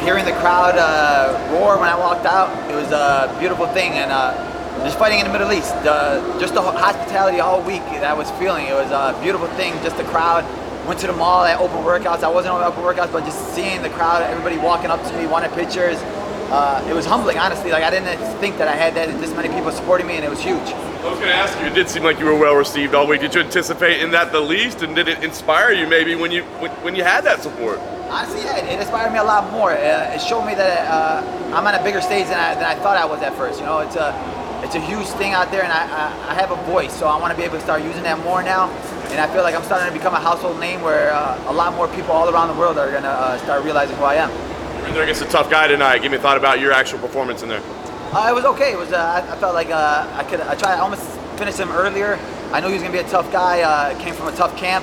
hearing the crowd roar when I walked out, it was a beautiful thing. And just fighting in the Middle East, just the hospitality all week that I was feeling, it was a beautiful thing. Just the crowd. Went to the mall at open workouts. I wasn't on open workouts, but just seeing the crowd, everybody walking up to me, wanting pictures. It was humbling, honestly. Like I didn't think that I had this many people supporting me, and it was huge. I was going to ask you, it did seem like you were well received all week. Did you anticipate in that the least, and did it inspire you maybe when you had that support? Honestly, yeah, it inspired me a lot more. It showed me that I'm on a bigger stage than I thought I was at first. You know, it's a huge thing out there, and I have a voice, so I want to be able to start using that more now. And I feel like I'm starting to become a household name where a lot more people all around the world are going to start realizing who I am. You're in there against a tough guy tonight. Give me a thought about your actual performance in there. It was okay. It was. I felt like I almost finished him earlier. I knew he was going to be a tough guy. Came from a tough camp.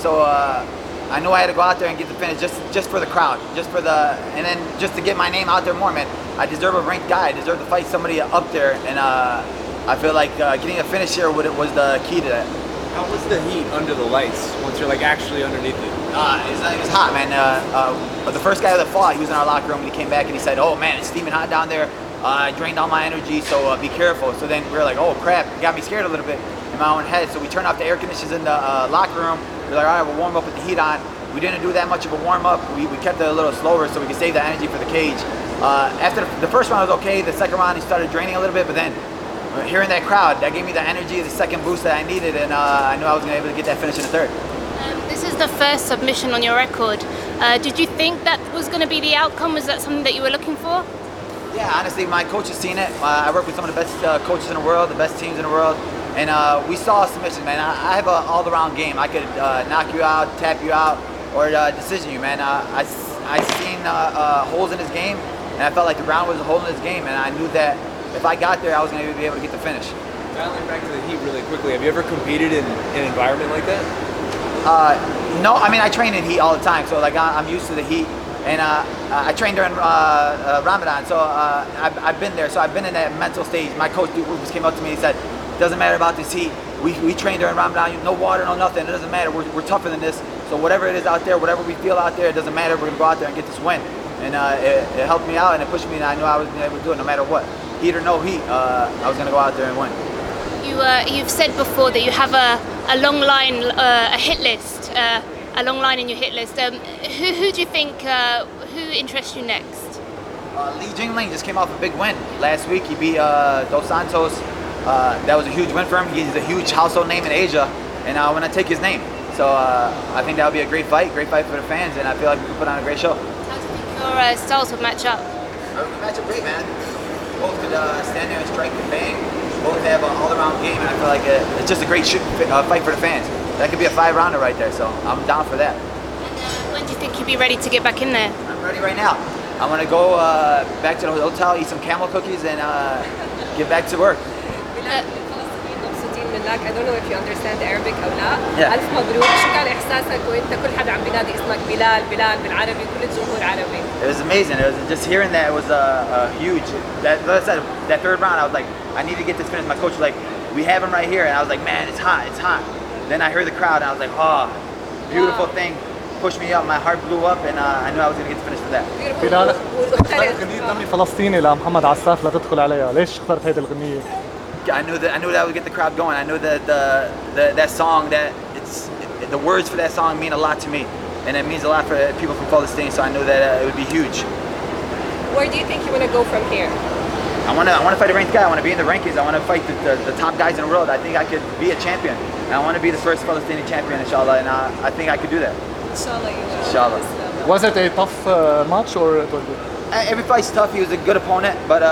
So I knew I had to go out there and get the finish just for the crowd, and then just to get my name out there more, man. I deserve a ranked guy. I deserve to fight somebody up there, and I feel like getting a finish here was the key to that. How was the heat under the lights once you're like actually underneath it? It was hot, man. But the first guy that fought, he was in our locker room and he came back and he said, "Oh man, it's steaming hot down there. I drained all my energy, so be careful." So then we were like, "Oh crap!" It got me scared a little bit in my own head. So we turned off the air conditioners in the locker room. We were like, "All right, we'll warm up with the heat on." We didn't do that much of a warm up. We kept it a little slower so we could save the energy for the cage. After the first round was okay. The second round he started draining a little bit, but then hearing that crowd, that gave me the energy, the second boost that I needed, and I knew I was going to be able to get that finish in the third. This is the first submission on your record. Did you think that was going to be the outcome? Was that something that you were looking for? Yeah, honestly, my coach has seen it. I work with some of the best coaches in the world, the best teams in the world, and we saw submissions, man. I have an all-around game. I could knock you out, tap you out, or decision you, man. I seen holes in his game, and I felt like the ground was a hole in his game, and I knew that if I got there, I was going to be able to get the finish. Dialing back to the heat really quickly, have you ever competed in an environment like that? No, I mean, I train in heat all the time, so like I'm used to the heat. And I trained during Ramadan, so I've been there. So I've been in that mental stage. My coach just came up to me and said, "Doesn't matter about this heat. We train during Ramadan, no water, no nothing. It doesn't matter. We're tougher than this. So whatever it is out there, whatever we feel out there, it doesn't matter. We're going to go out there and get this win." And it helped me out and it pushed me, and I knew I was going to be able to do it no matter what. Heat or no heat, I was going to go out there and win. You've said before that you have a long line, a hit list, a long line in your hit list. Who do you think, who interests you next? Lee Jingling just came off a big win last week. He beat Dos Santos. That was a huge win for him. He's a huge household name in Asia, and I want to take his name. So I think that would be a great fight for the fans, and I feel like we can put on a great show. How do you think your styles would match up? Match up great, man. Both could stand there and strike and bang. Both have an all-around game, and I feel like it's just a great fight for the fans. That could be a 5-rounder right there, so I'm down for that. And when do you think you'll be ready to get back in there? I'm ready right now. I'm going to go back to the hotel, eat some camel cookies, and get back to work. I don't know if you understand Arabic أو لا. Yeah. ألف مبروك. شو كان إحساسك وأنت كل حدا عم بينادي اسمك بلال بالعربي كل الجمهور عربي؟ It was amazing. It was just hearing that. It was huge. Like I said, that third round, I was like, I need to get this finished. My coach was like, "We have him right here," and I was like, "Man, it's hot, it's hot." Then I heard the crowd, and I was like, "Oh, beautiful thing." Pushed me up. My heart blew up, and I knew I was gonna get the finish for that. بلال، اخترت غنية دمي فلسطيني لمحمد عساف لا تدخل عليها، ليش اخترت هيدي الغنية؟ I knew that I would get the crowd going. I knew that that song, the words for that song mean a lot to me, and it means a lot for people from Palestine. So I knew that it would be huge. Where do you think you want to go from here? I want to fight a ranked guy. I want to be in the rankings. I want to fight the top guys in the world. I think I could be a champion. And I want to be the first Palestinian champion, inshallah. And I think I could do that. Inshallah, you will. Inshallah. Was it a tough match or it was good? Every fight's tough. He was a good opponent, but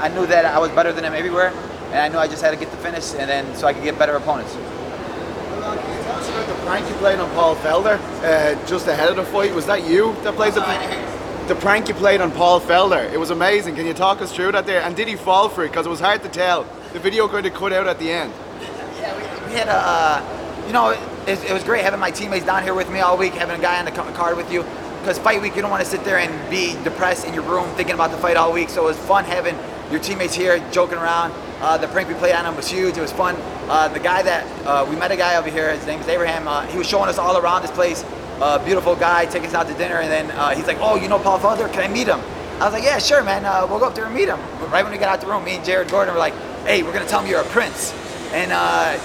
I knew that I was better than him everywhere. And I knew I just had to get the finish, and then so I could get better opponents. Can you tell us about the prank you played on Paul Felder just ahead of the fight? Was that you that played the prank you played on Paul Felder? It was amazing. Can you talk us through that there? And did he fall for it? Because it was hard to tell. The video kind of cut out at the end. Yeah, we had it was great having my teammates down here with me all week, having a guy on the card with you. Because fight week, you don't want to sit there and be depressed in your room thinking about the fight all week. So it was fun having your teammates here joking around. The prank we played on him was huge. It was fun. The guy that we met a guy over here. His name is Abraham. He was showing us all around this place. beautiful guy, taking us out to dinner, and then he's like, oh, you know Paul Felder? Can I meet him? I was like, yeah, sure, man. We'll go up there and meet him. But right when we got out the room, me and Jared Gordon were like, hey, we're gonna tell him you're a prince, and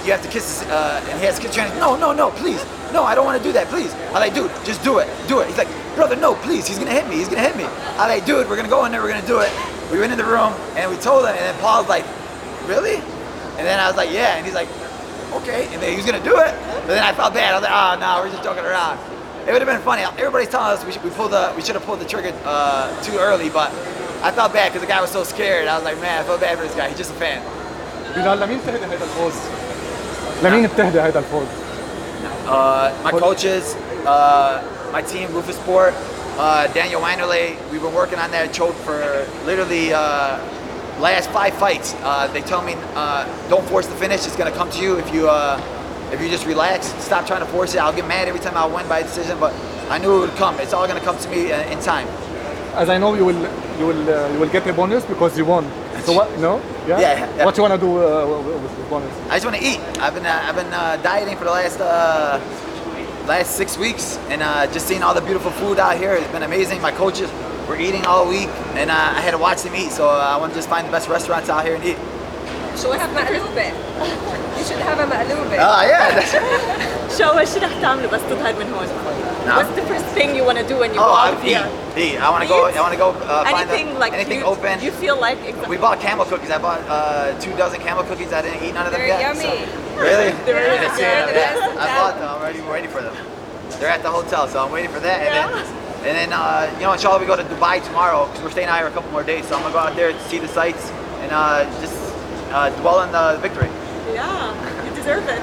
you have to kiss his, and he has to kiss your hand. No, please. No, I don't want to do that, please. I was like, dude, just do it. He's like, brother, no, please. He's gonna hit me. I was like, dude, we're gonna go in there. We're gonna do it. We went in the room and we told him, and then Paul's like, really? And then I was like, yeah. And he's like, okay. And then he was gonna do it. But then I felt bad. I was like, oh no, we're just joking around. It would have been funny. Everybody's telling us we should have pulled the trigger too early, but I felt bad because the guy was so scared. I was like, man, I feel bad for this guy. He's just a fan. بلال لمين بتهدي هيدا الفوز؟ لمين بتهدي هيدا الفوز؟ My coaches, my team, Rufus Sport, Daniel Weinerle. We've been working on that choke for literally last 5 fights. They tell me don't force the finish. It's gonna come to you if you just relax. Stop trying to force it. I'll get mad every time I win by decision, but I knew it would come. It's all gonna come to me in time. As I know, you will get a bonus because you won. So what? No? Yeah. What you wanna do with the bonus? I just want to eat. I've been dieting for the last 6 weeks, and just seeing all the beautiful food out here has been amazing. My coaches were eating all week, and I had to watch them eat. So I want to just find the best restaurants out here and eat. شو مقلوبة. You should have a مقلوبة. Yeah. شو ايش رح تعملوا بس تظهر من هون؟ What's the first thing you want to do when you go out here? Eat. I want to go find anything open. You feel like we bought camel cookies. I bought 2 dozen camel cookies. I didn't eat none of them They're yet. yummy. So. Really? They're really good. They're the best. I bought them. I'm waiting for them. They're at the hotel, so I'm waiting for that. And then you know, inshallah, we go to Dubai tomorrow because we're staying out here a couple more days. So I'm gonna go out there to see the sights and just dwell on the victory. Yeah, you deserve it.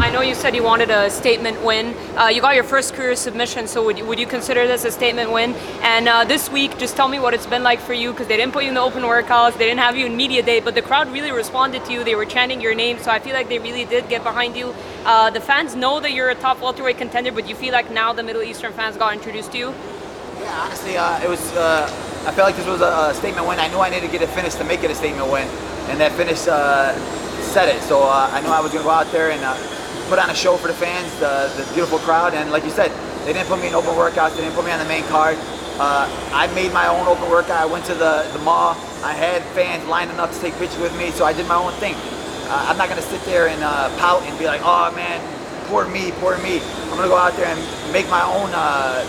I know you said you wanted a statement win. You got your first career submission, so would you consider this a statement win? And this week, just tell me what it's been like for you, because they didn't put you in the open workouts, they didn't have you in media day, but the crowd really responded to you. They were chanting your name, so I feel like they really did get behind you. The fans know that you're a top welterweight contender, but you feel like now the Middle Eastern fans got introduced to you? Yeah, honestly, it was. I felt like this was a statement win. I knew I needed to get a finish to make it a statement win, and that finish said it. So I knew I was going to go out there and put on a show for the fans, the beautiful crowd. And like you said, they didn't put me in open workouts. They didn't put me on the main card. I made my own open workout. I went to the mall. I had fans lining up to take pictures with me, so I did my own thing. I'm not going to sit there and pout and be like, oh man, poor me. I'm going to go out there and make my own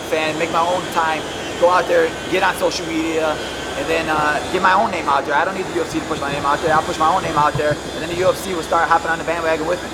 fan, make my own time, go out there, get on social media, and then get my own name out there. I don't need the UFC to push my name out there. I'll push my own name out there, and then the UFC will start hopping on the bandwagon with me.